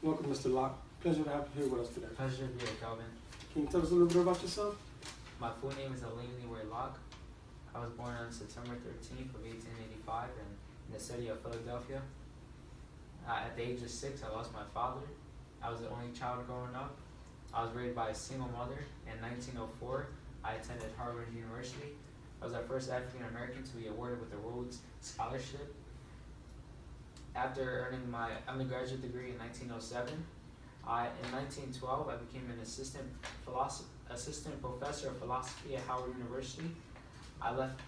Welcome, Mr. Locke. Pleasure to have you here with us today. Pleasure to be here, Calvin. Can you tell us a little bit about yourself? My full name is Alain Leroy Locke. I was born on September 13th of 1885 in the city of Philadelphia. At the age of 6, I lost my father. I was the only child growing up. I was raised by a single mother. In 1904, I attended Harvard University. I was the first African American to be awarded with a Rhodes Scholarship. After earning my undergraduate degree in 1907, in 1912, I became an assistant professor of philosophy at Howard University. I left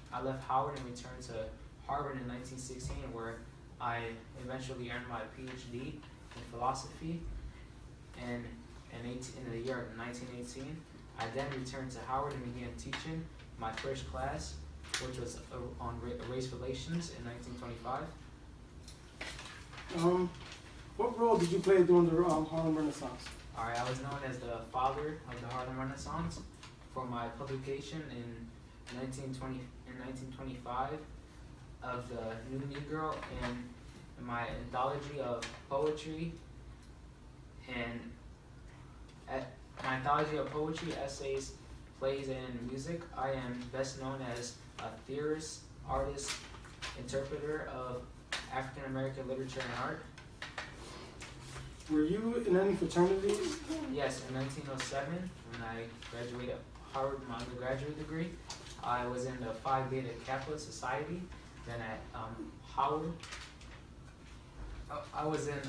Howard and returned to Harvard in 1916, where I eventually earned my PhD in philosophy. And in the year of 1918, I then returned to Howard and began teaching my first class, which was on race relations in 1925. What role did you play during the Harlem Renaissance? All right, I was known as the father of the Harlem Renaissance for my publication in 1925 of the New Negro and my anthology of poetry essays, plays, and music. I am best known as a theorist, artist, interpreter of African American literature and art. Were you in any fraternities? Yes, in 1907, when I graduated Harvard, my undergraduate degree, I was in the Phi Beta Kappa Society. Then at Howard, I was in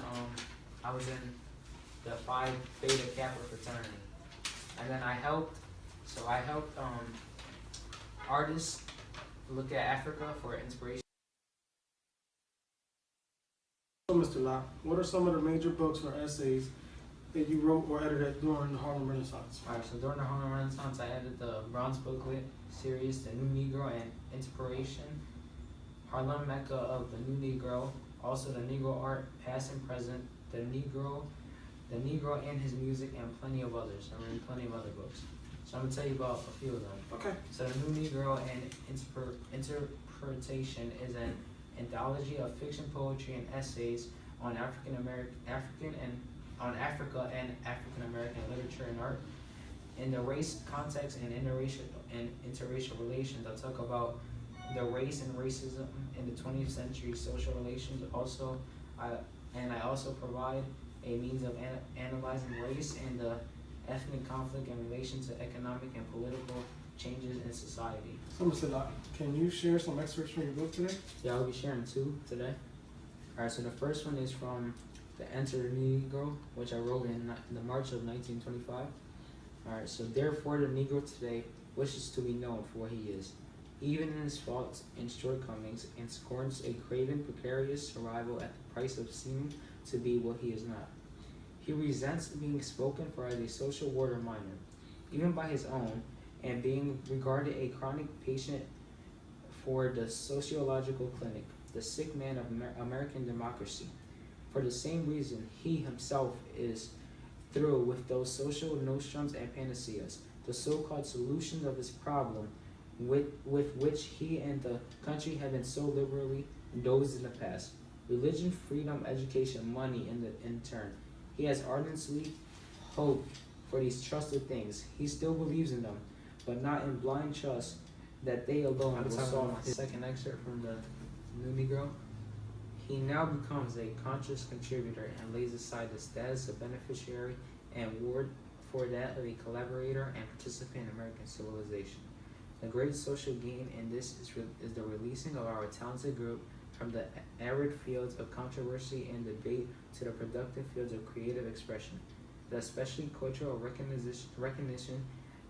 the Phi Beta Kappa fraternity, and then I helped artists look at Africa for inspiration. So, Mr. Locke, what are some of the major books or essays that you wrote or edited during the Harlem Renaissance? Alright, so during the Harlem Renaissance, I edited the Bronze Booklet series, The New Negro and Inspiration, Harlem Mecca of the New Negro, also the Negro Art, Past and Present, the Negro and His Music, and plenty of others. I read plenty of other books. So I'm going to tell you about a few of them. Okay. So the New Negro and Interpretation is an anthology of fiction, poetry, and essays on Africa and African American literature and art. In the race context and interracial relations, I'll talk about the race and racism in the 20th century social relations. I also provide a means of analyzing race and the ethnic conflict in relation to economic and political changes in society. So, Mr. Locke, can you share some excerpts from your book today? Yeah, I'll be sharing two today. Alright, so the first one is from The Enter the Negro, which I wrote in the March of 1925. Alright, so therefore the Negro today wishes to be known for what he is, even in his faults and shortcomings, and scorns a craven, precarious survival at the price of seeming to be what he is not. He resents being spoken for as a social ward or minor, even by his own, and being regarded a chronic patient for the sociological clinic, the sick man of American democracy. For the same reason, he himself is through with those social nostrums and panaceas, the so-called solutions of his problem, with which he and the country have been so liberally indulged in the past. Religion, freedom, education, money in turn. He has ardently hoped for these trusted things. He still believes in them, but not in blind trust that they alone will solve his. Second excerpt from the New Negro. He now becomes a conscious contributor and lays aside the status of beneficiary and ward for that of a collaborator and participant in American civilization. The great social gain in this is the releasing of our talented group from the arid fields of controversy and debate to the productive fields of creative expression. The especially cultural recognition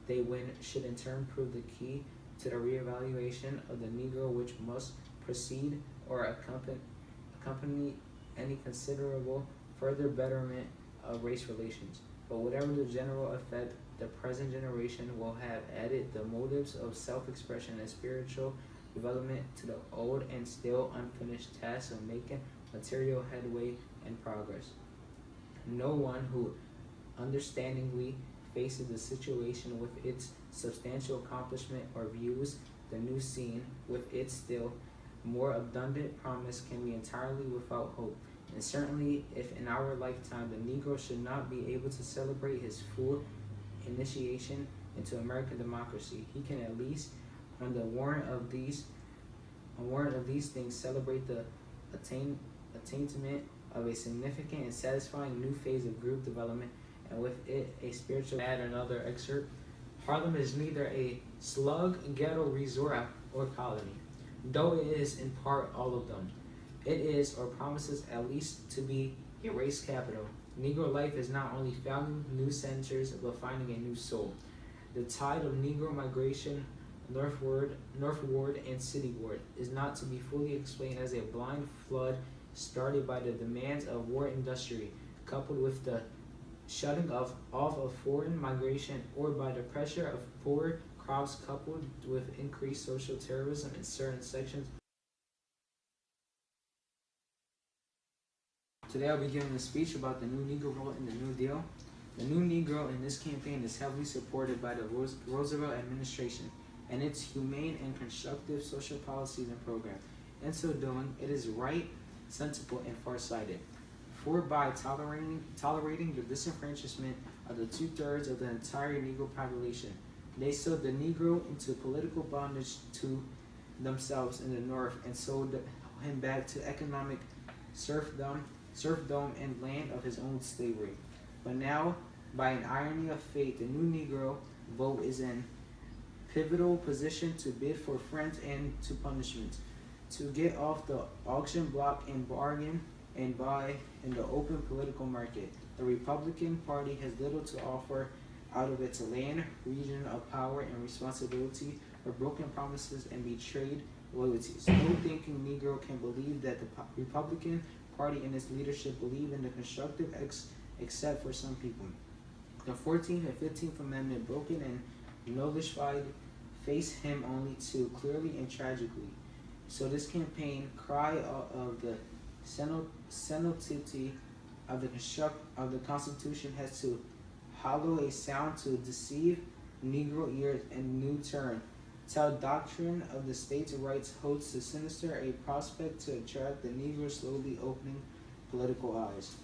they win should in turn prove the key to the reevaluation of the Negro, which must precede or accompany any considerable further betterment of race relations. But whatever the general effect, the present generation will have added the motives of self-expression and spiritual development to the old and still unfinished task of making material headway and progress. No one who understandingly faces the situation with its substantial accomplishment or views the new scene with its still more abundant promise can be entirely without hope. And certainly, if in our lifetime the Negro should not be able to celebrate his full initiation into American democracy, he can at least, on the warrant of these things, celebrate the attainment of a significant and satisfying new phase of group development, and with it a spiritual. Add another excerpt. Harlem is neither a slug, ghetto, resort, or colony, though it is in part all of them. It is, or promises at least to be, a race capital. Negro life is not only founding new centers, but finding a new soul. The tide of Negro migration northward and cityward is not to be fully explained as a blind flood started by the demands of war industry, coupled with the shutting off of foreign migration, or by the pressure of poor crops coupled with increased social terrorism in certain sections. Today I'll be giving a speech about the new Negro vote and the New Deal. The new Negro in this campaign is heavily supported by the Roosevelt administration and its humane and constructive social policies and programs. In so doing, it is right, sensible, and far-sighted. For by tolerating the disenfranchisement of the 2/3 of the entire Negro population, they sold the Negro into political bondage to themselves in the North and sold him back to economic serfdom and land of his own slavery. But now, by an irony of fate, the new Negro vote is in pivotal position to bid for friends and to punishment, to get off the auction block and bargain and buy in the open political market. The Republican Party has little to offer out of its land, region of power and responsibility for broken promises and betrayed loyalties. No thinking Negro can believe that the Republican Party and its leadership believe in the constructive except for some people. The 14th and 15th Amendment, broken and nullified, face him only too clearly and tragically. So this campaign cry of the senility of the Constitution has to hollow a sound to deceive Negro ears in new turn. Tell doctrine of the states' rights holds to sinister a prospect to attract the Negro slowly opening political eyes.